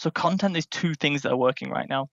So content is two things that are working right now.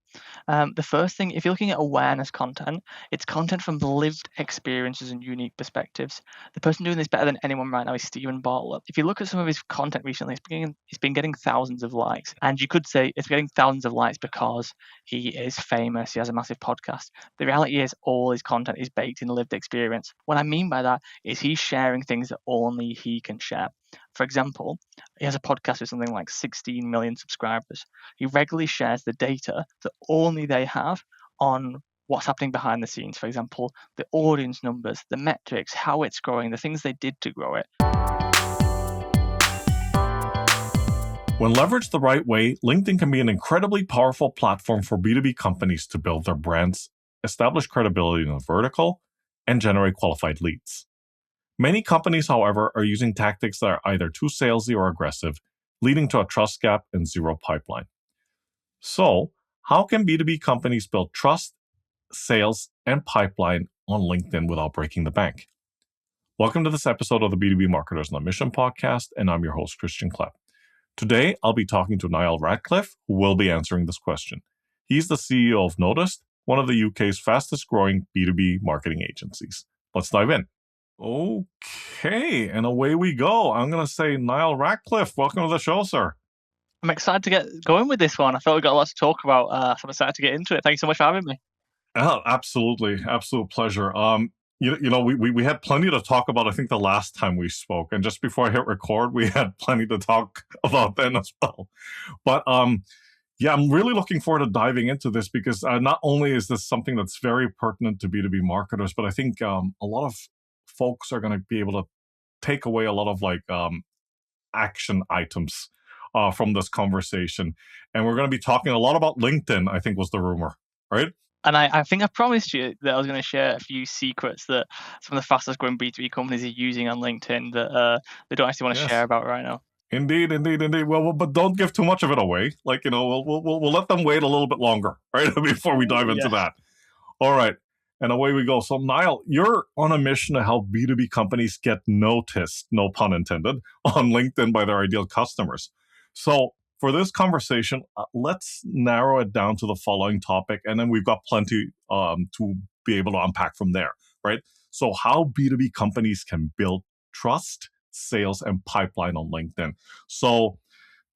The first thing, if you're looking at awareness content, it's content from lived experiences and unique perspectives. The person doing this better than anyone right now is Stephen Bartlett. If you look at some of his content recently, it's been getting thousands of likes. And you could say it's getting thousands of likes because he is famous, he has a massive podcast. The reality is all his content is baked in lived experience. What I mean by that is he's sharing things that only he can share. For example, he has a podcast with something like 16 million subscribers. He regularly shares the data that only they have on what's happening behind the scenes. For example, the audience numbers, the metrics, how it's growing, the things they did to grow it. When leveraged the right way, LinkedIn can be an incredibly powerful platform for B2B companies to build their brands, establish credibility in a vertical, and generate qualified leads. Many companies, however, are using tactics that are either too salesy or aggressive, leading to a trust gap and zero pipeline. So, how can B2B companies build trust, sales, and pipeline on LinkedIn without breaking the bank? Welcome to this episode of the B2B Marketers on a Mission podcast, and I'm your host, Christian Klepp. Today, I'll be talking to Niall Radcliffe, who will be answering this question. He's the CEO of Noticed, one of the UK's fastest growing B2B marketing agencies. Let's dive in. Okay, and away we go. I'm going to say, Niall Radcliffe, welcome to the show, sir. I'm excited to get going with this one. I felt we got a lot to talk about, so I'm excited to get into it. Thank you so much for having me. Oh, absolutely. Absolute pleasure. We had plenty to talk about, I think, the last time we spoke. And just before I hit record, we had plenty to talk about then as well. But yeah, I'm really looking forward to diving into this because not only is this something that's very pertinent to B2B marketers, but I think a lot of folks are going to be able to take away a lot of action items from this conversation. And we're going to be talking a lot about LinkedIn, I think was the rumor, right? And I think I promised you that I was going to share a few secrets that some of the fastest growing B2B companies are using on LinkedIn that they don't actually want to share about right now. Indeed. Well, but don't give too much of it away. We'll let them wait a little bit longer, right, before we dive into that. All right. And away we go. So, Niall, you're on a mission to help B2B companies get noticed, no pun intended, on LinkedIn by their ideal customers. So, for this conversation, let's narrow it down to the following topic, and then we've got plenty to be able to unpack from there, right? So, how B2B companies can build trust, sales, and pipeline on LinkedIn. So,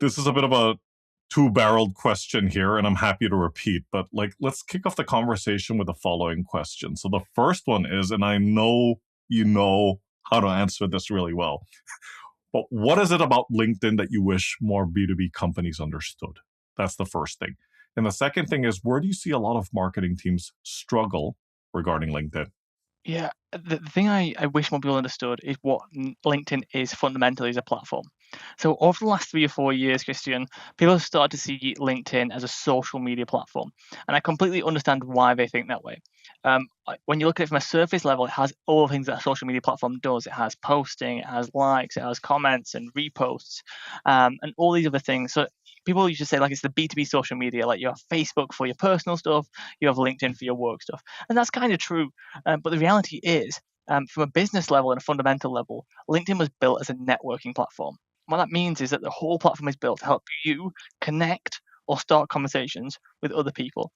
this is a bit of a two-barreled question here, and I'm happy to repeat, but let's kick off the conversation with the following question. So the first one is, and I know you know how to answer this really well, but what is it about LinkedIn that you wish more B2B companies understood? That's the first thing. And the second thing is, where do you see a lot of marketing teams struggle regarding LinkedIn? Yeah, the thing I wish more people understood is what LinkedIn is fundamentally as a platform. So over the last 3 or 4 years, Christian, people have started to see LinkedIn as a social media platform. And I completely understand why they think that way. When you look at it from a surface level, it has all the things that a social media platform does. It has posting, it has likes, it has comments and reposts, and all these other things. So people used to say it's the B2B social media, like you have Facebook for your personal stuff, you have LinkedIn for your work stuff. And that's kind of true. But the reality is, from a business level and a fundamental level, LinkedIn was built as a networking platform. What that means is that the whole platform is built to help you connect or start conversations with other people.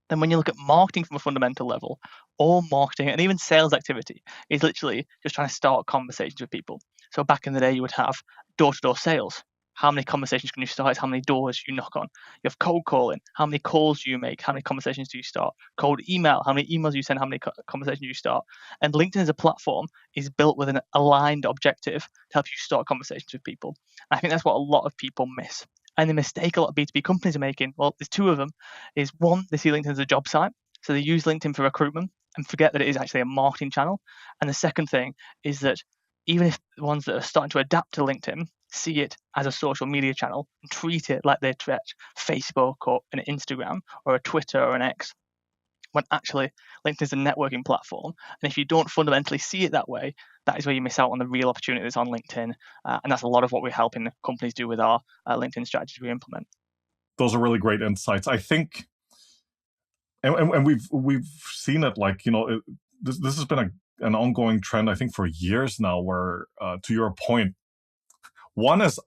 Then when you look at marketing from a fundamental level, all marketing and even sales activity is literally just trying to start conversations with people. So back in the day, you would have door-to-door sales. How many conversations can you start? It's how many doors you knock on. You have cold calling. How many calls do you make? How many conversations do you start? Cold email. How many emails you send? How many conversations you start? And LinkedIn as a platform is built with an aligned objective to help you start conversations with people. And I think that's what a lot of people miss. And the mistake a lot of B2B companies are making, well, there's two of them, is one, they see LinkedIn as a job site. So they use LinkedIn for recruitment and forget that it is actually a marketing channel. And the second thing is that even if the ones that are starting to adapt to LinkedIn see it as a social media channel and treat it like they treat Facebook or an Instagram or a Twitter or an X, when actually LinkedIn is a networking platform. And if you don't fundamentally see it that way, that is where you miss out on the real opportunity that's on LinkedIn. And that's a lot of what we're helping companies do with our LinkedIn strategies we implement. Those are really great insights. I think, and we've seen it this has been an ongoing trend, I think, for years now, where, to your point, one is,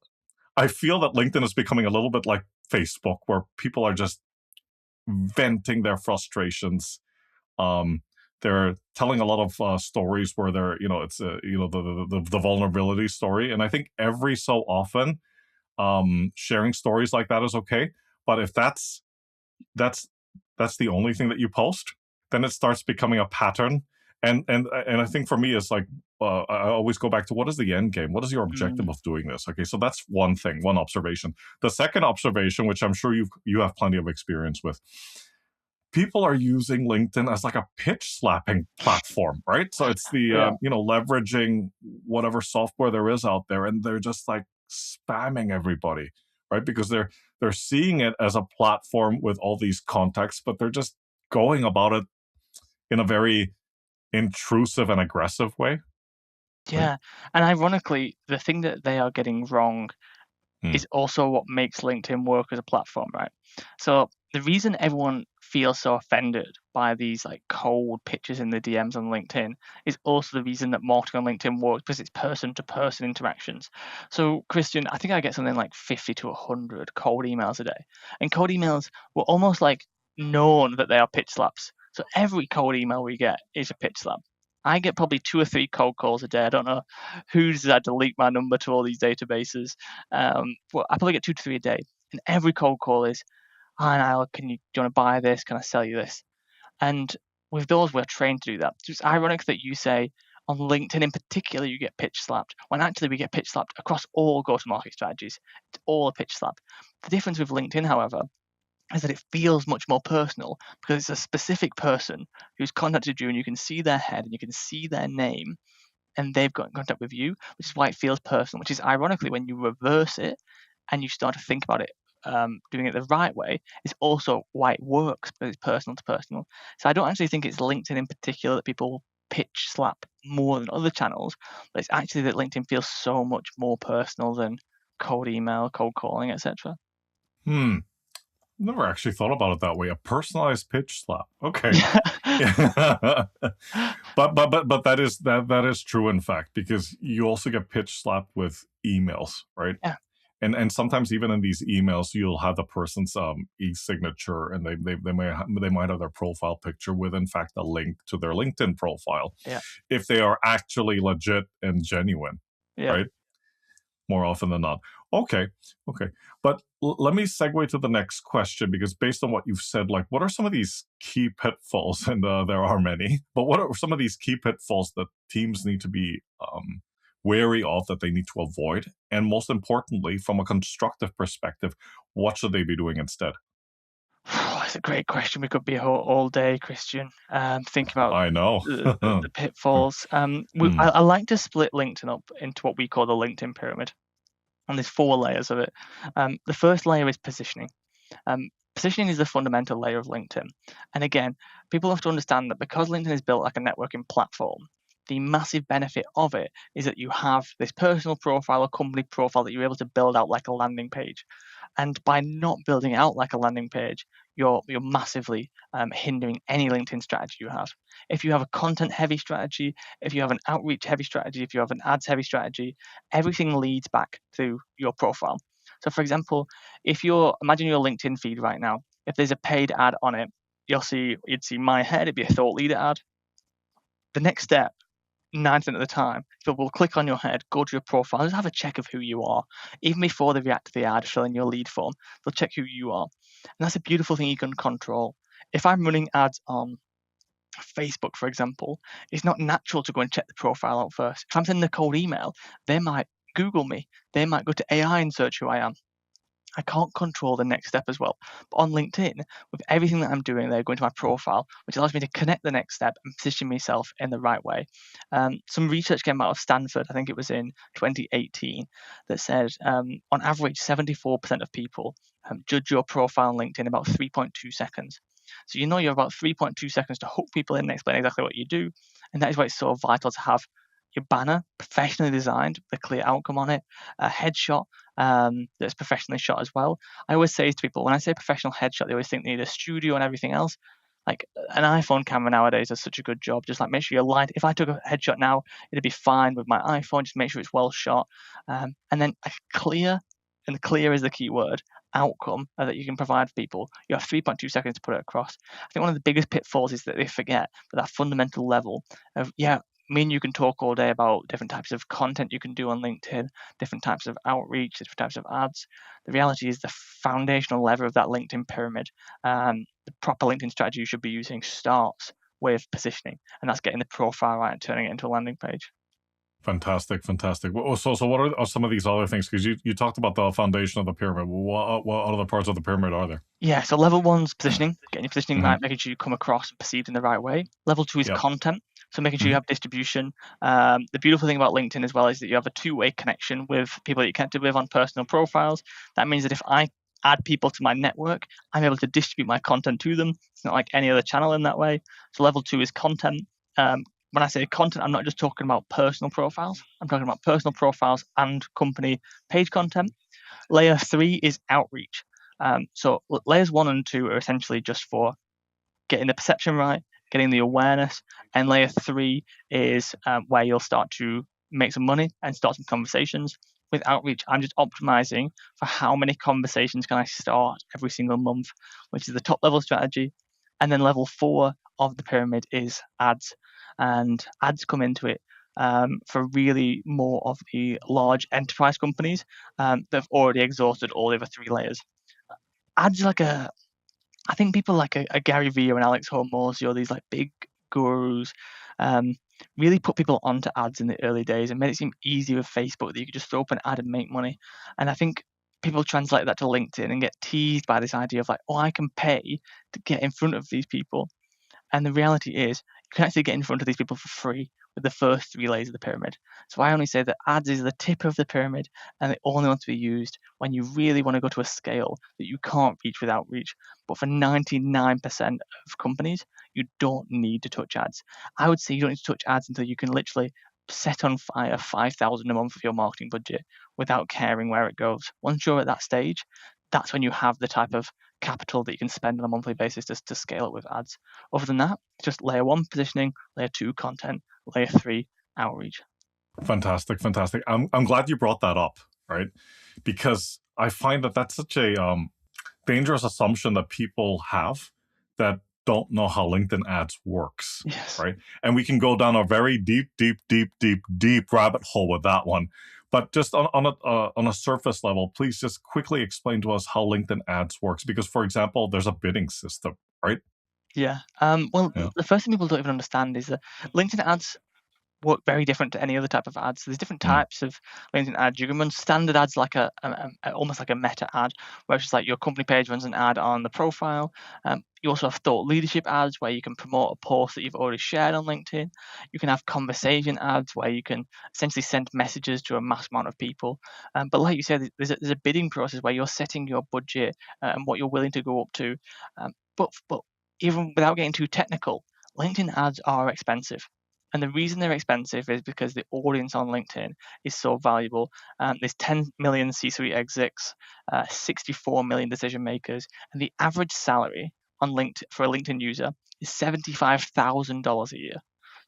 I feel that LinkedIn is becoming a little bit like Facebook where people are just venting their frustrations. They're telling a lot of stories where they're, it's the vulnerability story, and I think every so often, sharing stories like that is okay. But if that's the only thing that you post, then it starts becoming a pattern. And I think for me, it's like I always go back to, what is the end game? What is your objective of doing this? Okay, so that's one thing, one observation. The second observation, which I'm sure you have plenty of experience with, people are using LinkedIn as like a pitch slapping platform, right? So it's the Yeah. leveraging whatever software there is out there, and they're just like spamming everybody, right? Because they're seeing it as a platform with all these contacts, but they're just going about it in a very intrusive and aggressive way, right? Yeah. And ironically, the thing that they are getting wrong Hmm. is also what makes LinkedIn work as a platform, right? So the reason everyone feels so offended by these like cold pictures in the DMs on LinkedIn is also the reason that marketing on LinkedIn works, because it's person to person interactions. So Christian, I think I get something like 50 to 100 cold emails a day. And cold emails were almost like known that they are pitch slaps. So every cold email we get is a pitch slap. I get probably 2 or 3 cold calls a day. I don't know who's had to leak my number to all these databases. Well, I probably get 2 to 3 a day, and every cold call is, "Hi, Niall, do you want to buy this? Can I sell you this?" And with those, we're trained to do that. So it's ironic that you say on LinkedIn in particular you get pitch slapped, when actually we get pitch slapped across all go-to-market strategies. It's all a pitch slap. The difference with LinkedIn, however, is that it feels much more personal because it's a specific person who's contacted you, and you can see their head and you can see their name, and they've got in contact with you, which is why it feels personal, which is ironically when you reverse it and you start to think about it, doing it the right way, is also why it works, because it's personal to personal. So I don't actually think it's LinkedIn in particular that people pitch slap more than other channels, but it's actually that LinkedIn feels so much more personal than cold email, cold calling, etc. Hmm. Never actually thought about it that way. A personalized pitch slap. Okay. Yeah. But that is true, in fact, because you also get pitch slapped with emails, right? Yeah, And sometimes even in these emails, you'll have the person's e-signature, and they might have their profile picture with, in fact, a link to their LinkedIn profile, yeah, if they are actually legit and genuine, yeah. right? More often than not. Okay, okay. But let me segue to the next question, because based on what you've said, like, what are some of these key pitfalls? And there are many, but what are some of these key pitfalls that teams need to be wary of, that they need to avoid? And most importantly, from a constructive perspective, what should they be doing instead? That's a great question. We could be here all day, Christian, thinking about I know. the pitfalls. Hmm. I like to split LinkedIn up into what we call the LinkedIn pyramid, and there's 4 layers of it. The first layer is positioning. Positioning is the fundamental layer of LinkedIn. And again, people have to understand that because LinkedIn is built like a networking platform, the massive benefit of it is that you have this personal profile or company profile that you're able to build out like a landing page. And by not building it out like a landing page, you're massively hindering any LinkedIn strategy you have. If you have a content heavy strategy, if you have an outreach heavy strategy, if you have an ads heavy strategy, everything leads back to your profile. So, for example, if you're imagine your LinkedIn feed right now, if there's a paid ad on it, you'd see my head, it'd be a thought leader ad. The next step, 9% of the time, people will click on your head, go to your profile, just have a check of who you are. Even before they react to the ad, fill in your lead form, they'll check who you are. And that's a beautiful thing you can control. If I'm running ads on Facebook, for example, it's not natural to go and check the profile out first. If I'm sending a cold email, they might Google me. They might go to AI and search who I am. I can't control the next step as well. But on LinkedIn, with everything that I'm doing there, going to my profile, which allows me to connect the next step and position myself in the right way. Some research came out of Stanford, I think it was in 2018, that said on average, 74% of people judge your profile on LinkedIn in about 3.2 seconds. So you know you're about 3.2 seconds to hook people in and explain exactly what you do. And that is why it's so vital to have your banner professionally designed, with a clear outcome on it, a headshot that's professionally shot as well. I always say to people, when I say professional headshot, they always think they need a studio and everything else. Like an iPhone camera nowadays does such a good job. Just like make sure you're lined. If I took a headshot now, it'd be fine with my iPhone. Just make sure it's well shot, and then a clear, and clear is the key word, outcome that you can provide for people, you have 3.2 seconds to put it across. I think one of the biggest pitfalls is that they forget that fundamental level of, me and you can talk all day about different types of content you can do on LinkedIn, different types of outreach, different types of ads. The reality is the foundational lever of that LinkedIn pyramid, the proper LinkedIn strategy you should be using starts with positioning, and that's getting the profile right and turning it into a landing page. Fantastic. So what are some of these other things? Because you talked about the foundation of the pyramid. What other parts of the pyramid are there? Yeah, so level 1's positioning, getting your positioning right, making sure you come across and perceived in the right way. Level 2 is content, so making sure you have distribution. The beautiful thing about LinkedIn as well is that you have a two-way connection with people that you connected with on personal profiles. That means that if I add people to my network, I'm able to distribute my content to them. It's not like any other channel in that way. So level 2 is content. When I say content, I'm not just talking about personal profiles. I'm talking about personal profiles and company page content. Layer 3 is outreach. So layers 1 and 2 are essentially just for getting the perception right, getting the awareness, and layer 3 is where you'll start to make some money and start some conversations. With outreach, I'm just optimizing for how many conversations can I start every single month, which is the top level strategy. And then level 4 of the pyramid is ads, and ads come into it for really more of the large enterprise companies that have already exhausted all the other 3 layers. Ads I think people like a Gary Vee or an Alex Hormozi or these like big gurus really put people onto ads in the early days and made it seem easy with Facebook that you could just throw up an ad and make money. And I think people translate that to LinkedIn and get teased by this idea of like, oh, I can pay to get in front of these people. And the reality is, you can actually get in front of these people for free with the first 3 layers of the pyramid. So I only say that ads is the tip of the pyramid, and they only want to be used when you really want to go to a scale that you can't reach with outreach. But for 99% of companies, you don't need to touch ads. I would say you don't need to touch ads until you can literally set on fire 5,000 a month of your marketing budget without caring where it goes. Once you're at that stage, that's when you have the type of capital that you can spend on a monthly basis to scale it with ads. Other than that, just layer 1 positioning, layer 2 content, layer 3 outreach. Fantastic. I'm glad you brought that up, right? Because I find that that's such a dangerous assumption that people have that don't know how LinkedIn ads works, right? And we can go down a very deep rabbit hole with that one. But just on a surface level, please just quickly explain to us how LinkedIn ads works. Because, for example, there's a bidding system, right? Yeah. The first thing people don't even understand is that LinkedIn ads work very different to any other type of ads. So there's different types of LinkedIn ads. You can run standard ads like almost like a meta ad, where it's just like your company page runs an ad on the profile. You also have thought leadership ads where you can promote a post that you've already shared on LinkedIn. You can have conversation ads where you can essentially send messages to a mass amount of people. But like you said, there's a bidding process where you're setting your budget and what you're willing to go up to. But even without getting too technical, LinkedIn ads are expensive. And the reason they're expensive is because the audience on LinkedIn is so valuable. There's 10 million C-suite execs, 64 million decision makers, and the average salary on LinkedIn for a LinkedIn user is $75,000 a year.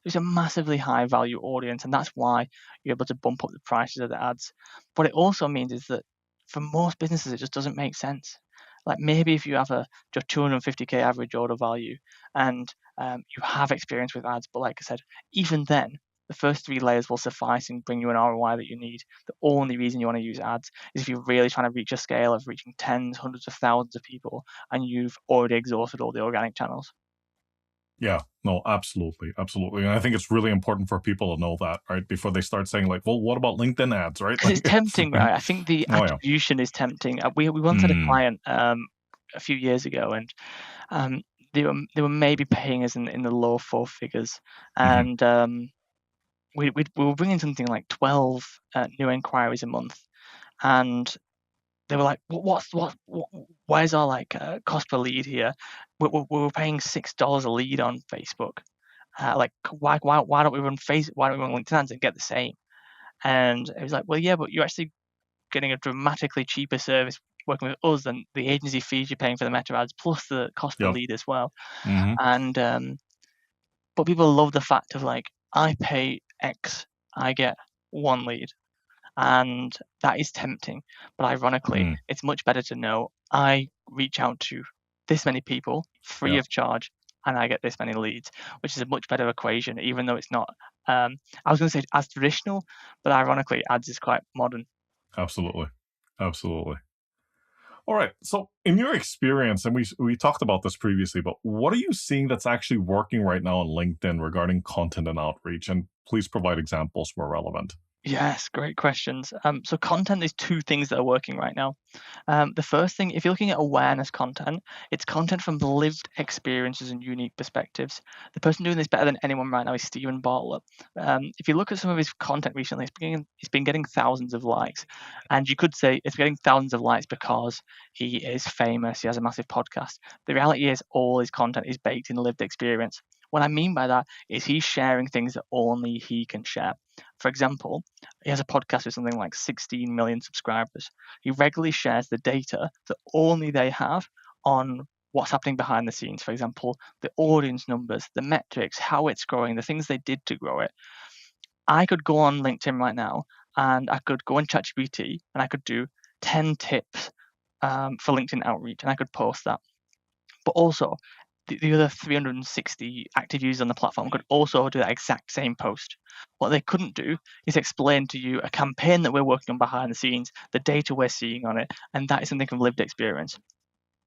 It's a massively high value audience, and that's why you're able to bump up the prices of the ads. What it also means is that for most businesses, it just doesn't make sense. Like maybe if you have just 250k average order value and you have experience with ads, but like I said, even then, the first 3 layers will suffice and bring you an ROI that you need. The only reason you want to use ads is if you're really trying to reach a scale of reaching tens, hundreds of thousands of people, and you've already exhausted all the organic channels. Yeah, no, absolutely. And I think it's really important for people to know that, right? Before they start saying like, well, what about LinkedIn ads, right? Because it's tempting, right? I think the attribution is tempting. We once had a client a few years ago, and they were maybe paying us in the low 4 figures, and we were bringing something like 12 new inquiries a month, and they were like, where's our like cost per lead here? We were paying $6 a lead on Facebook. Like why don't we run why don't we run LinkedIn ads and get the same? And it was like, well, yeah, but you're actually getting a dramatically cheaper service working with us than the agency fees you're paying for the meta ads plus the cost per lead as well. And but people love the fact of like, I pay X, I get 1 lead. And that is tempting. But ironically, it's much better to know I reach out to this many people free of charge and I get this many leads, which is a much better equation, even though it's not, I was going to say as traditional, but ironically, ads is quite modern. Absolutely. Absolutely. All right. So, in your experience, and we talked about this previously, but what are you seeing that's actually working right now on LinkedIn regarding content and outreach? And please provide examples where relevant. Yes, great questions. So content is two things that are working right now. The first thing, if you're looking at awareness content, it's content from lived experiences and unique perspectives. The person doing this better than anyone right now is Stephen Bartlett. If you look at some of his content recently, it's been getting thousands of likes. And you could say it's getting thousands of likes because he is famous, he has a massive podcast. The reality is all his content is baked in lived experience. What I mean by that is he's sharing things that only he can share. For example, he has a podcast with something like 16 million subscribers. He regularly shares the data that only they have on what's happening behind the scenes. For example, the audience numbers, the metrics, how it's growing, the things they did to grow it. I could go on LinkedIn right now and I could go on ChatGPT and I could do 10 tips for LinkedIn outreach and I could post that. But also, the other 360 active users on the platform could also do that exact same post. What they couldn't do is explain to you a campaign that we're working on behind the scenes, the data we're seeing on it, and that is something from lived experience.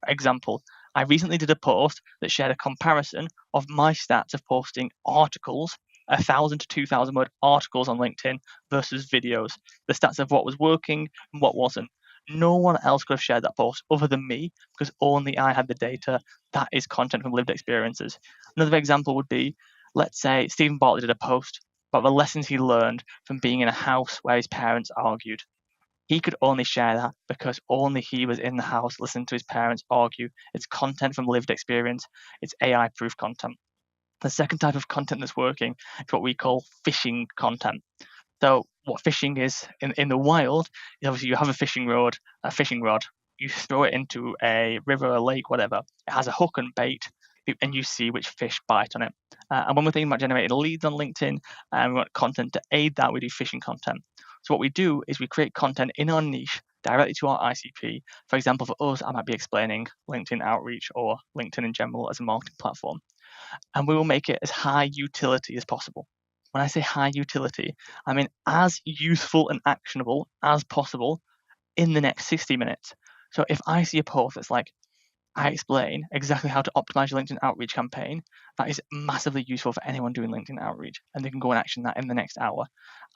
Example, I recently did a post that shared a comparison of my stats of posting articles, 1,000 to 2,000 word articles on LinkedIn versus videos, the stats of what was working and what wasn't. No one else could have shared that post other than me because only I had the data. That is content from lived experiences. Another example would be, let's say Stephen Bartlett did a post about the lessons he learned from being in a house where his parents argued. He could only share that because only he was in the house listening to his parents argue. It's content from lived experience. It's AI proof content. The second type of content that's working is what we call fishing content. So what fishing is in the wild is obviously you have a fishing rod, you throw it into a river, a lake, whatever. It has a hook and bait, and you see which fish bite on it. And when we're thinking about generating leads on LinkedIn, and we want content to aid that, we do fishing content. So what we do is we create content in our niche directly to our ICP. For example, for us, I might be explaining LinkedIn outreach or LinkedIn in general as a marketing platform. And we will make it as high utility as possible. When I say high utility, I mean as useful and actionable as possible in the next 60 minutes. So if I see a post that's like, I explain exactly how to optimize your LinkedIn outreach campaign, that is massively useful for anyone doing LinkedIn outreach, and they can go and action that in the next hour.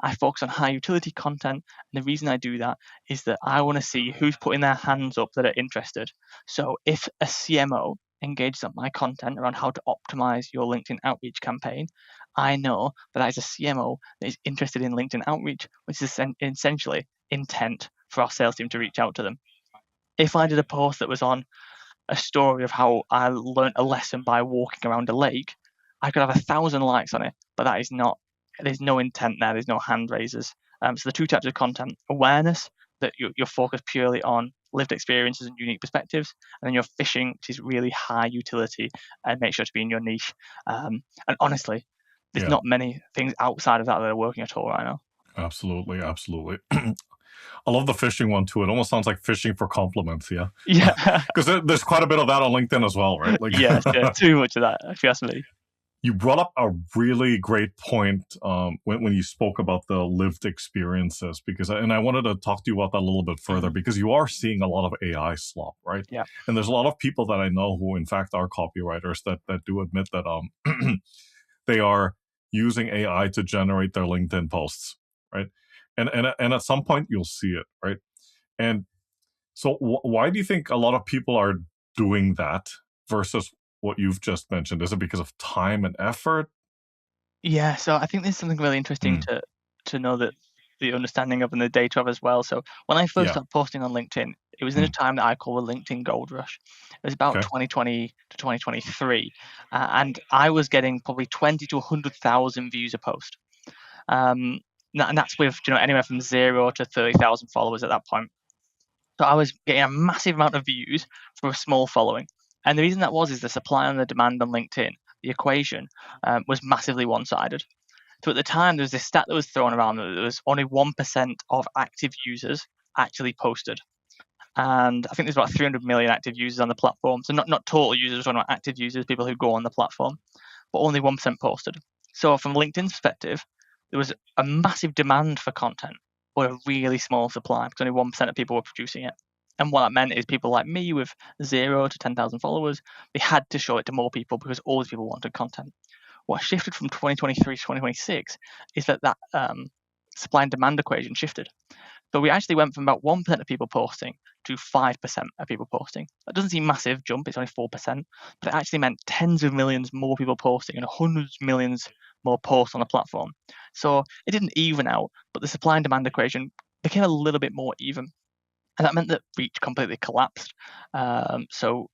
I focus on high utility content, and the reason I do that is that I want to see who's putting their hands up that are interested. So if a CMO engages on my content around how to optimize your LinkedIn outreach campaign, I know that is a CMO that is interested in LinkedIn outreach, which is essentially intent for our sales team to reach out to them. If I did a post that was on a story of how I learned a lesson by walking around a lake, I could have 1,000 likes on it, but that is not, there's no intent there, there's no hand raisers. So the two types of content: awareness, that you're focused purely on lived experiences and unique perspectives, and then you're fishing, which is really high utility and make sure to be in your niche. And honestly, there's not many things outside of that are working at all right now. Absolutely, absolutely. I love the fishing one too. It almost sounds like fishing for compliments, yeah? Yeah. Because there's quite a bit of that on LinkedIn as well, right? Like, yes, too much of that, if you ask me. You brought up a really great point when you spoke about the lived experiences, and I wanted to talk to you about that a little bit further, because you are seeing a lot of AI slop, right? Yeah. And there's a lot of people that I know who, in fact, are copywriters that do admit that they are using AI to generate their LinkedIn posts, right? And at some point you'll see it, right? And so why do you think a lot of people are doing that versus what you've just mentioned? Is it because of time and effort? Yeah, so I think there's something really interesting to know that the understanding of and the data of as well. So when I first started posting on LinkedIn, it was in a time that I call the LinkedIn gold rush. It was about 2020 to 2023, and I was getting probably 20 to 100,000 views a post. And that's with anywhere from 0 to 30,000 followers at that point. So I was getting a massive amount of views for a small following. And the reason that is the supply and the demand on LinkedIn, the equation was massively one-sided. So at the time, there was this stat that was thrown around that there was only 1% of active users actually posted. And I think there's about 300 million active users on the platform. So not total users, but active users, people who go on the platform, but only 1% posted. So from LinkedIn's perspective, there was a massive demand for content, but a really small supply because only 1% of people were producing it. And what that meant is people like me with 0 to 10,000 followers, they had to show it to more people because all these people wanted content. What shifted from 2023 to 2026 is that supply and demand equation shifted. So we actually went from about 1% of people posting to 5% of people posting. That doesn't seem massive jump, it's only 4%, but it actually meant tens of millions more people posting and hundreds of millions more posts on the platform. So it didn't even out, but the supply and demand equation became a little bit more even. And that meant that reach completely collapsed. So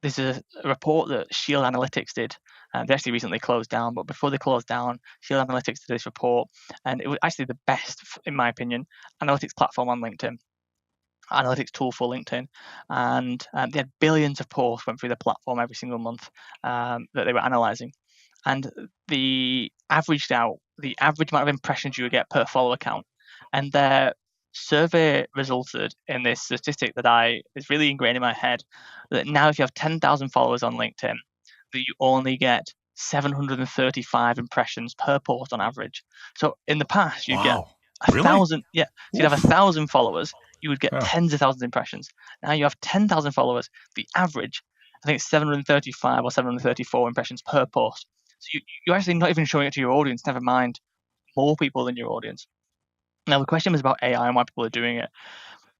there's a report that Shield Analytics did. They actually recently closed down, but before they closed down, Shield Analytics did this report, and it was actually the best, in my opinion, analytics platform on LinkedIn, analytics tool for LinkedIn. And they had billions of posts went through the platform every single month that they were analyzing. And the averaged out the average amount of impressions you would get per follower count. And their survey resulted in this statistic that is really ingrained in my head, that now if you have 10,000 followers on LinkedIn, that you only get 735 impressions per post on average. So in the past, you'd get a Really? thousand. Yeah, so you'd have Oof. 1,000 followers, you would get Yeah. tens of thousands of impressions. Now you have 10,000 followers, the average, I think it's 735 or 734 impressions per post. So you're actually not even showing it to your audience, never mind more people than your audience. Now, the question was about AI and why people are doing it.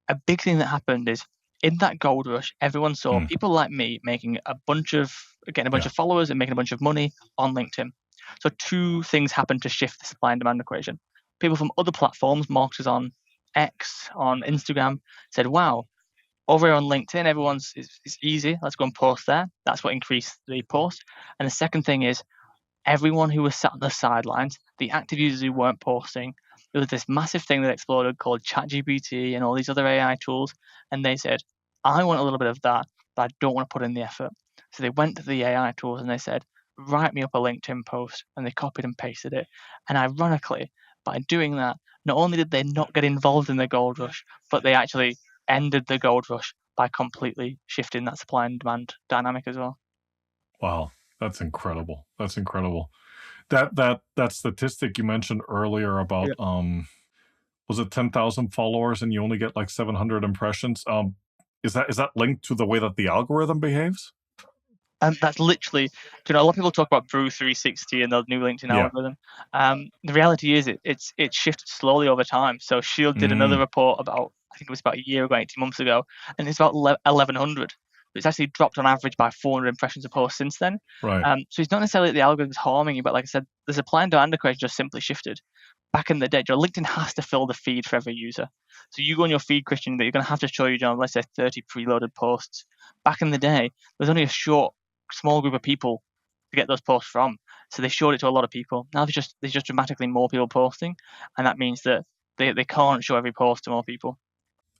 A big thing that happened is in that gold rush, everyone saw people like me getting a bunch of followers and making a bunch of money on LinkedIn. So two things happened to shift the supply and demand equation. People from other platforms, marketers on X, on Instagram, said, wow, over here on LinkedIn, it's easy. Let's go and post there. That's what increased the post. And the second thing is everyone who was sat on the sidelines, the active users who weren't posting, there was this massive thing that exploded called ChatGPT and all these other AI tools. And they said, I want a little bit of that, but I don't want to put in the effort. So they went to the AI tools and they said, write me up a LinkedIn post. And they copied and pasted it. And ironically, by doing that, not only did they not get involved in the gold rush, but they actually ended the gold rush by completely shifting that supply and demand dynamic as well. Wow, that's incredible. That's incredible. That statistic you mentioned earlier about was it 10,000 followers and you only get like 700 impressions? Is that linked to the way that the algorithm behaves? And that's literally, a lot of people talk about Brew 360 and the new LinkedIn algorithm. The reality is it's shifted slowly over time. So Shield did another report about, I think it was about a year ago, 18 months ago, and it's about 1,100. It's actually dropped on average by 400 impressions a post since then. Right. So it's not necessarily that the algorithm's harming you, but like I said, the supply and demand equation just simply shifted. Back in the day, LinkedIn has to fill the feed for every user. So you go on your feed, Christian, that you're going to have to show let's say 30 preloaded posts. Back in the day, there's only a small group of people to get those posts from. So they showed it to a lot of people. Now there's just dramatically more people posting, and that means that they can't show every post to more people.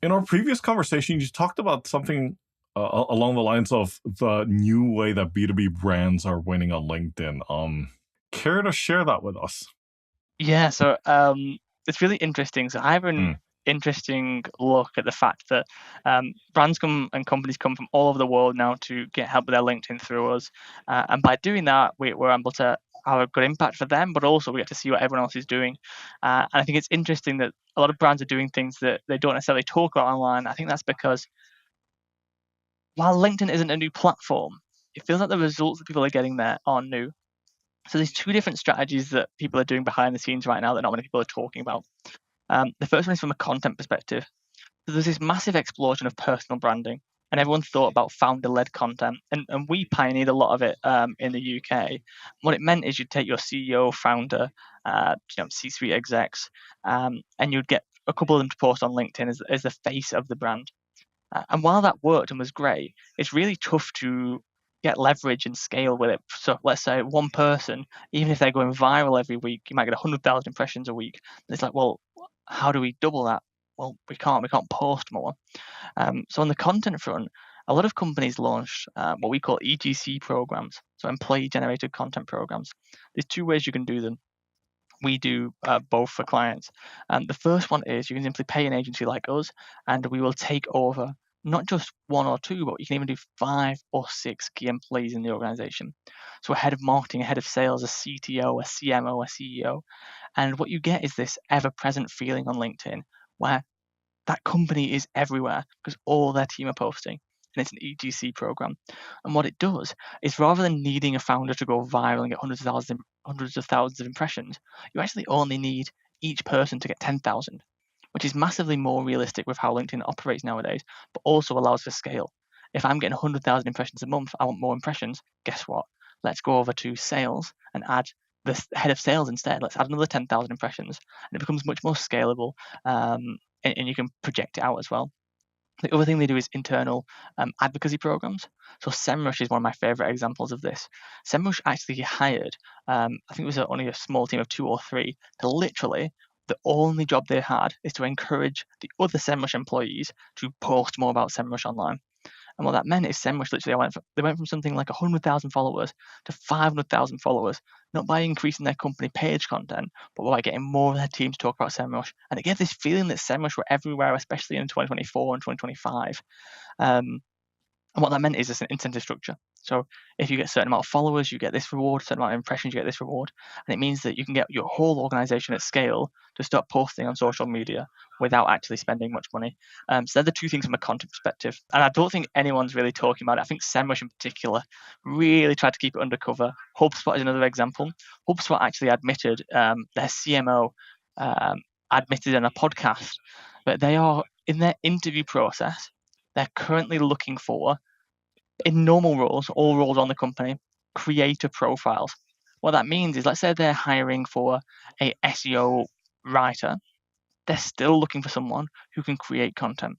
In our previous conversation, you talked about something along the lines of the new way that B2B brands are winning on LinkedIn. Care to share that with us? Yeah, so it's really interesting. So I have an interesting look at the fact that brands and companies come from all over the world now to get help with their LinkedIn through us. And by doing that, we're able to have a good impact for them, but also we get to see what everyone else is doing. And I think it's interesting that a lot of brands are doing things that they don't necessarily talk about online. I think that's because while LinkedIn isn't a new platform, it feels like the results that people are getting there are new. So there's two different strategies that people are doing behind the scenes right now that not many people are talking about. The first one is from a content perspective. So there's this massive explosion of personal branding, and everyone thought about founder-led content, and we pioneered a lot of it in the UK. What it meant is you'd take your CEO, founder, C-suite execs, and you'd get a couple of them to post on LinkedIn as the face of the brand. And while that worked and was great, it's really tough to get leverage and scale with it. So let's say one person, even if they're going viral every week, you might get 100,000 impressions a week. And it's like, well, how do we double that? Well, we can't post more. So on the content front, a lot of companies launched what we call EGC programs, so employee generated content programs. There's two ways you can do them. we do both for clients. The first one is you can simply pay an agency like us, and we will take over not just one or two, but you can even do 5 or 6 key employees in the organization. So a head of marketing, a head of sales, a CTO, a CMO, a CEO. And what you get is this ever-present feeling on LinkedIn where that company is everywhere because all their team are posting. And it's an EGC program. And what it does is rather than needing a founder to go viral and get hundreds of thousands of impressions, you actually only need each person to get 10,000, which is massively more realistic with how LinkedIn operates nowadays, but also allows for scale. If I'm getting 100,000 impressions a month, I want more impressions. Guess what? Let's go over to sales and add the head of sales instead. Let's add another 10,000 impressions, and it becomes much more scalable, and you can project it out as well. The other thing they do is internal advocacy programs. So SEMrush is one of my favorite examples of this. SEMrush actually hired, I think it was only a small team of 2 or 3, to literally, the only job they had is to encourage the other SEMrush employees to post more about SEMrush online. And what that meant is SEMrush literally they went from something like 100,000 followers to 500,000 followers, not by increasing their company page content, but by getting more of their team to talk about SEMrush. And it gave this feeling that SEMrush were everywhere, especially in 2024 and 2025. And what that meant is it's an incentive structure. So if you get a certain amount of followers, you get this reward, a certain amount of impressions, you get this reward. And it means that you can get your whole organization at scale to start posting on social media without actually spending much money. So they're the two things from a content perspective. And I don't think anyone's really talking about it. I think SEMrush in particular really tried to keep it undercover. HubSpot is another example. HubSpot actually admitted, their CMO admitted in a podcast that they are, in their interview process, they're currently looking for, in normal roles, all roles on the company, creator profiles. What that means is, let's say they're hiring for a SEO writer, they're still looking for someone who can create content.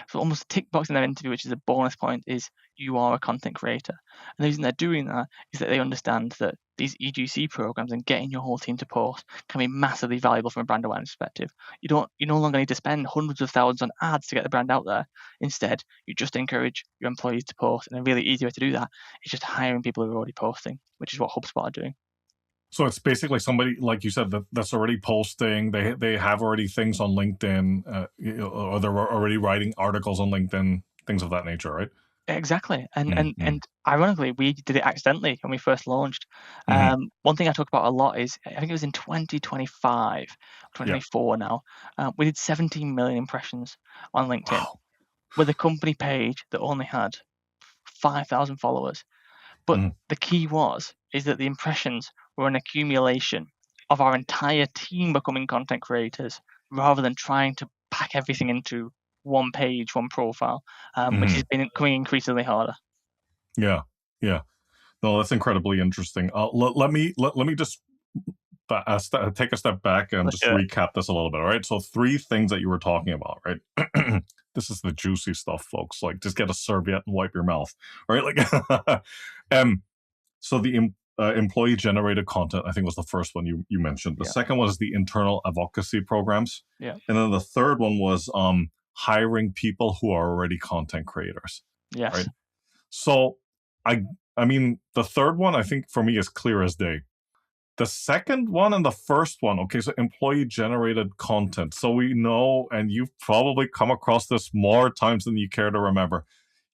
So almost a tick box in their interview, which is a bonus point, is you are a content creator. And the reason they're doing that is that they understand that these EGC programs and getting your whole team to post can be massively valuable from a brand awareness perspective. You no longer need to spend hundreds of thousands on ads to get the brand out there. Instead, you just encourage your employees to post. And a really easy way to do that is just hiring people who are already posting, which is what HubSpot are doing. So it's basically somebody, like you said, that's already posting. They have already things on LinkedIn, or they're already writing articles on LinkedIn, things of that nature, right? Exactly. And ironically, we did it accidentally when we first launched. One thing I talk about a lot is, I think it was in 2025, 2024 now, we did 17 million impressions on LinkedIn with a company page that only had 5,000 followers. But the key is that the impressions were an accumulation of our entire team becoming content creators rather than trying to pack everything into one page, one profile, which has been becoming increasingly harder. Yeah. No, that's incredibly interesting. Let me just take a step back and just recap this a little bit. All right. So 3 things that you were talking about, right? This is the juicy stuff, folks. Like, just get a serviette and wipe your mouth. All right. Like, so the employee generated content, I think, was the first one you mentioned. The second was the internal advocacy programs. Yeah. And then the third one was hiring people who are already content creators. Yes. Right. So I mean, the third one, I think, for me, is clear as day. The second one and the first one, okay, so employee generated content. So we know, and you've probably come across this more times than you care to remember.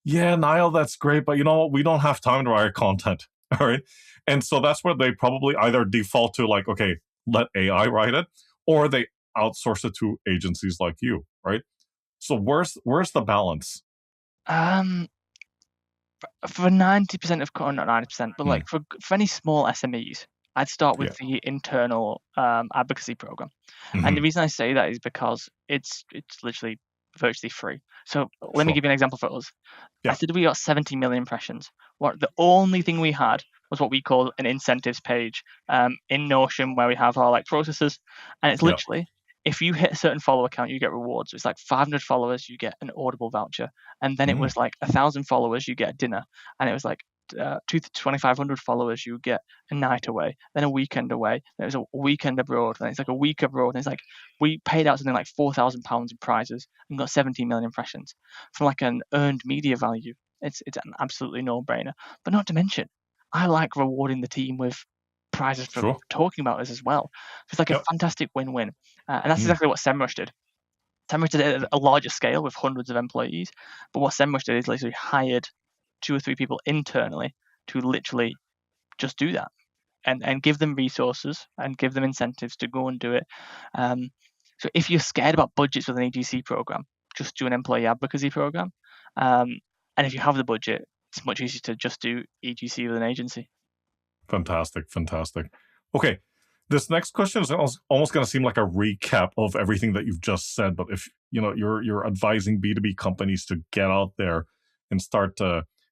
Yeah, Niall, that's great, but you know what? We don't have time to write content. All right. And so that's where they probably either default to, like, okay, let AI write it, or they outsource it to agencies like you, right? So where's the balance? For 90% of, not 90%, but like for any small SMEs, I'd start with the internal advocacy program. And the reason I say that is because it's literally virtually free. So let me give you an example for us. I said we got 70 million impressions. The only thing we had was what we call an incentives page in Notion, where we have our like processes, and it's literally, if you hit a certain follower count, you get rewards. So it's like 500 followers, you get an Audible voucher. And then it was like 1,000 followers, you get a dinner. And it was like 2,500 followers, you get a night away, then a weekend away. Then it was a weekend abroad, then it's like a week abroad. And it's like, we paid out something like £4,000 in prizes and got 17 million impressions. From like an earned media value, it's an absolutely no-brainer. But not to mention, I like rewarding the team with prizes for Sure. talking about this as well. It's like a Yep. fantastic win-win. And that's Mm. exactly what SEMrush did. SEMrush did it at a larger scale with hundreds of employees. But what SEMrush did is literally hired 2 or 3 people internally to literally just do that and give them resources and give them incentives to go and do it. So if you're scared about budgets with an EGC program, just do an employee advocacy program. And if you have the budget, it's much easier to just do EGC with an agency. Fantastic. Okay, this next question is almost going to seem like a recap of everything that you've just said. But if you're advising B2B companies to get out there and start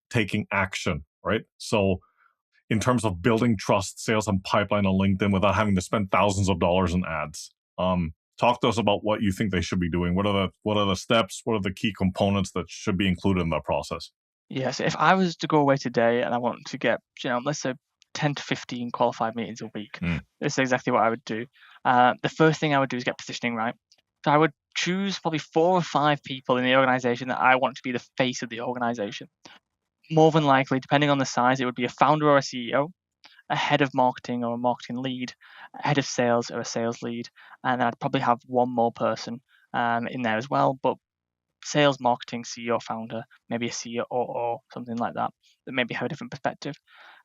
taking action, right? So in terms of building trust, sales, and pipeline on LinkedIn without having to spend thousands of dollars in ads, talk to us about what you think they should be doing. What are the steps? What are the key components that should be included in that process? Yeah, so if I was to go away today and I want to get, let's say 10 to 15 qualified meetings a week, this is exactly what I would do. The first thing I would do is get positioning right. So I would choose probably 4 or 5 people in the organization that I want to be the face of the organization. More than likely, depending on the size, it would be a founder or a CEO, a head of marketing or a marketing lead, a head of sales or a sales lead, and I'd probably have one more person in there as well. But sales, marketing, CEO, founder, maybe a CEO or something like that maybe have a different perspective.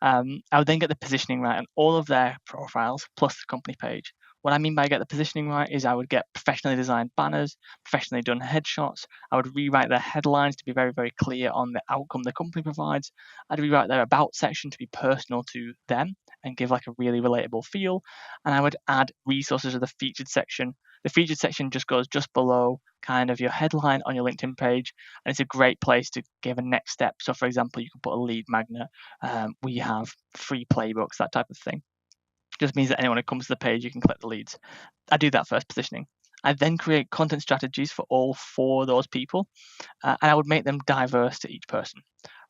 I would then get the positioning right on all of their profiles plus the company page. What I mean by get the positioning right is I would get professionally designed banners, professionally done headshots. I would rewrite their headlines to be very, very clear on the outcome the company provides. I'd rewrite their about section to be personal to them and give like a really relatable feel. And I would add resources to the featured section. The featured section just goes just below kind of your headline on your LinkedIn page, and it's a great place to give a next step. So, for example, you can put a lead magnet. We have free playbooks, that type of thing. Just means that anyone who comes to the page, you can click the leads. I do that first positioning. I then create content strategies for all 4 of those people, and I would make them diverse to each person.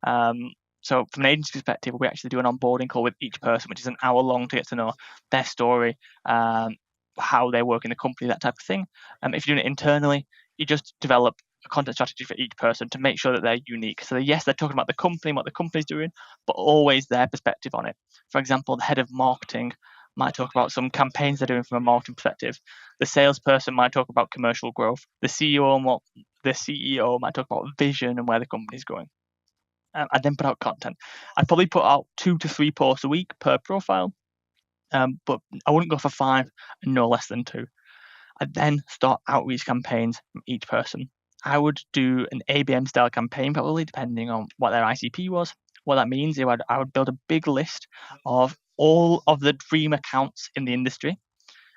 So from an agency perspective, we actually do an onboarding call with each person, which is an hour long to get to know their story, how they work in the company, that type of thing. If you're doing it internally, you just develop a content strategy for each person to make sure that they're unique. So yes, they're talking about the company, what the company's doing, but always their perspective on it. For example, the head of marketing might talk about some campaigns they're doing from a marketing perspective. The salesperson might talk about commercial growth. The CEO might talk about vision and where the company's going. I'd then put out content. I'd probably put out 2 to 3 posts a week per profile, but I wouldn't go for 5 and no less than 2. I'd then start outreach campaigns from each person. I would do an ABM style campaign, probably depending on what their ICP was. What that means is I would build a big list of all of the dream accounts in the industry,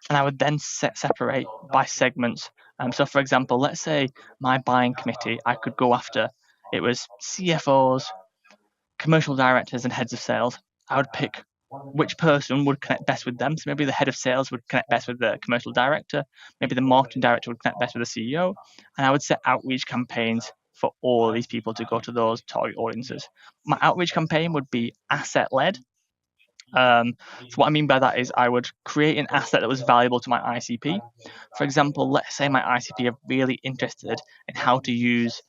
and I would then separate by segments. So, for example, let's say my buying committee, I could go after, it was CFOs, commercial directors, and heads of sales. I would pick which person would connect best with them. So maybe the head of sales would connect best with the commercial director. Maybe the marketing director would connect best with the CEO. And I would set outreach campaigns for all of these people to go to those target audiences. My outreach campaign would be asset led. So what I mean by that is I would create an asset that was valuable to my ICP. For example, let's say my ICP are really interested in how to use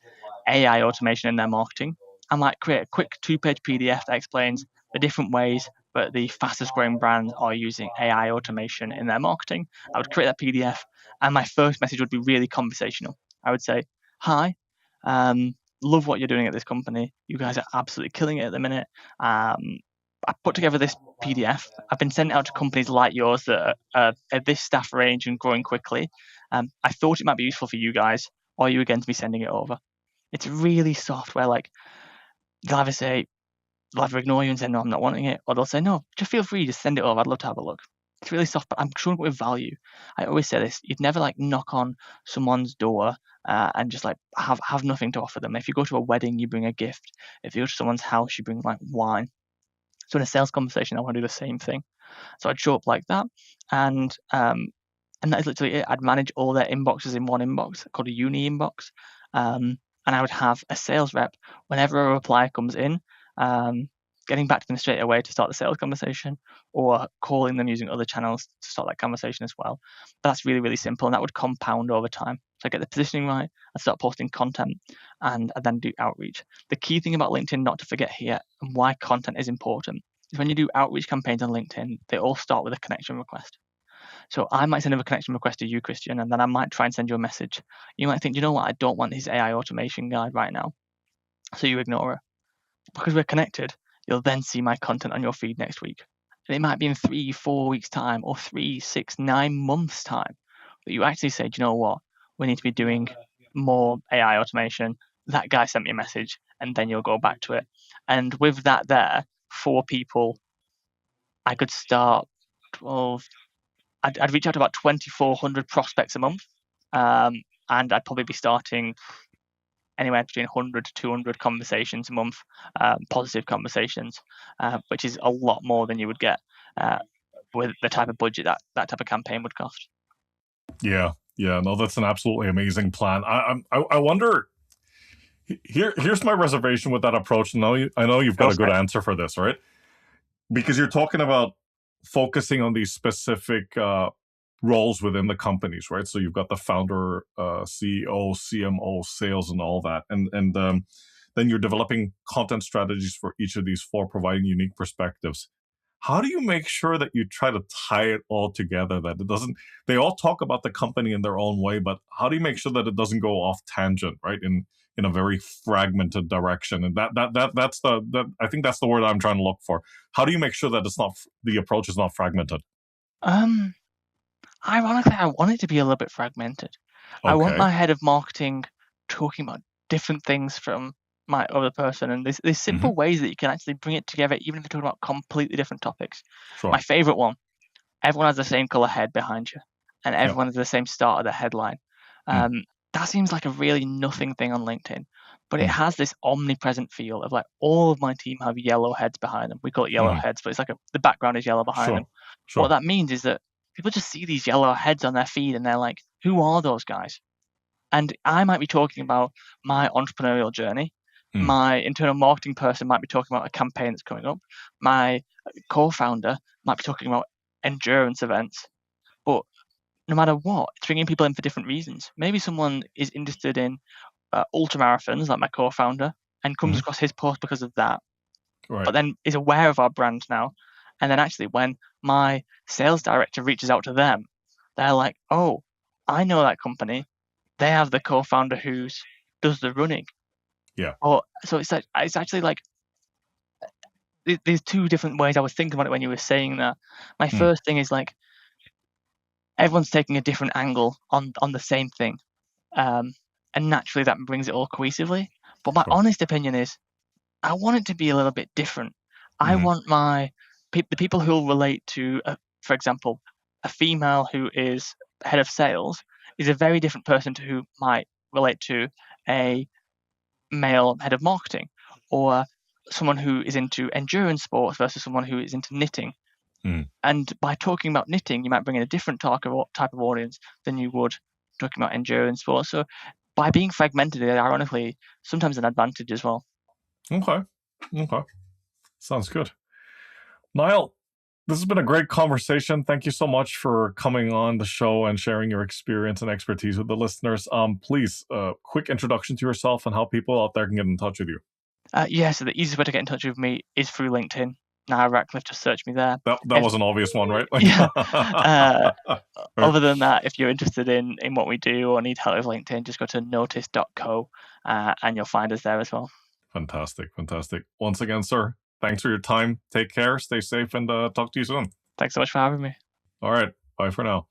AI automation in their marketing. I might create a quick 2-page PDF that explains the different ways that the fastest growing brands are using AI automation in their marketing. I would create that PDF, and my first message would be really conversational. I would say, "Hi, love what you're doing at this company. You guys are absolutely killing it at the minute. I put together this PDF. I've been sent out to companies like yours that are at this staff range and growing quickly. I thought it might be useful for you guys. Or are you against me sending it over?" It's really soft where like they'll either ignore you and say, "No, I'm not wanting it," or they'll say, "No, just feel free, just send it over. I'd love to have a look." It's really soft, but I'm showing it with value. I always say this: you'd never like knock on someone's door and just like have nothing to offer them. If you go to a wedding, you bring a gift. If you go to someone's house, you bring like wine. So in a sales conversation, I want to do the same thing. So I'd show up like that, and that is literally it. I'd manage all their inboxes in one inbox called a uni inbox. And I would have a sales rep whenever a reply comes in, getting back to them straight away to start the sales conversation, or calling them using other channels to start that conversation as well. But that's really, really simple, and that would compound over time. So I get the positioning right, I start posting content, and I then do outreach. The key thing about LinkedIn not to forget here, and why content is important, is when you do outreach campaigns on LinkedIn, they all start with a connection request. So I might send a connection request to you, Christian, and then I might try and send you a message. You might think, you know what, I don't want his AI automation guide right now. So you ignore it. Because we're connected, you'll then see my content on your feed next week. And it might be in 3-4 weeks' time, or 3, 6, 9 months' time. But you actually say, do you know what, we need to be doing more AI automation. That guy sent me a message, and then you'll go back to it. And with that there, 4 people, I could start 12. I'd reach out to about 2,400 prospects a month, and I'd probably be starting anywhere between 100 to 200 conversations a month, positive conversations, which is a lot more than you would get with the type of budget that type of campaign would cost. Yeah, no, that's an absolutely amazing plan. I wonder. Here's my reservation with that approach. I know you've got a good answer for this, right? Because you're talking about focusing on these specific roles within the companies, right? So you've got the founder, CEO, CMO, sales, and all that, and then you're developing content strategies for each of these 4, providing unique perspectives. How do you make sure that you try to tie it all together, that it doesn't, they all talk about the company in their own way, but how do you make sure that it doesn't go off tangent, right? In a very fragmented direction. And that's I think that's the word I'm trying to look for. How do you make sure that the approach is not fragmented? Ironically, I want it to be a little bit fragmented. Okay. I want my head of marketing talking about different things from my other person, and there's simple ways that you can actually bring it together, even if you're talking about completely different topics. Sure. My favorite one: everyone has the same color head behind you, and everyone has the same start of the headline. That seems like a really nothing thing on LinkedIn, but it has this omnipresent feel of like all of my team have yellow heads behind them. We call it yellow heads, but it's like the background is yellow behind them. Sure. What that means is that people just see these yellow heads on their feed and they're like, who are those guys? And I might be talking about my entrepreneurial journey. My internal marketing person might be talking about a campaign that's coming up. My co-founder might be talking about endurance events. But no matter what, it's bringing people in for different reasons. Maybe someone is interested in ultramarathons, like my co-founder, and comes across his post because of that. Right. But then is aware of our brand now. And then actually when my sales director reaches out to them, they're like, oh, I know that company. They have the co-founder who does the running. Yeah. So it's actually like there's 2 different ways I was thinking about it when you were saying that. My first thing is like everyone's taking a different angle on the same thing. And naturally that brings it all cohesively. But my honest opinion is I want it to be a little bit different. I want the people who will relate to, for example, a female who is head of sales is a very different person to who might relate to a male head of marketing, or someone who is into endurance sports versus someone who is into knitting. And by talking about knitting, you might bring in a different type of audience than you would talking about endurance sports. So by being fragmented, is ironically sometimes an advantage as well. Okay. Sounds good. Niall, this has been a great conversation. Thank you so much for coming on the show and sharing your experience and expertise with the listeners. Please, quick introduction to yourself and how people out there can get in touch with you. So the easiest way to get in touch with me is through LinkedIn. Niall Ratcliffe, just search me there. That was an obvious one, right? Other than that, if you're interested in what we do or need help with LinkedIn, just go to notice.co and you'll find us there as well. Fantastic. Once again, sir, thanks for your time. Take care, stay safe, and talk to you soon. Thanks so much for having me. All right. Bye for now.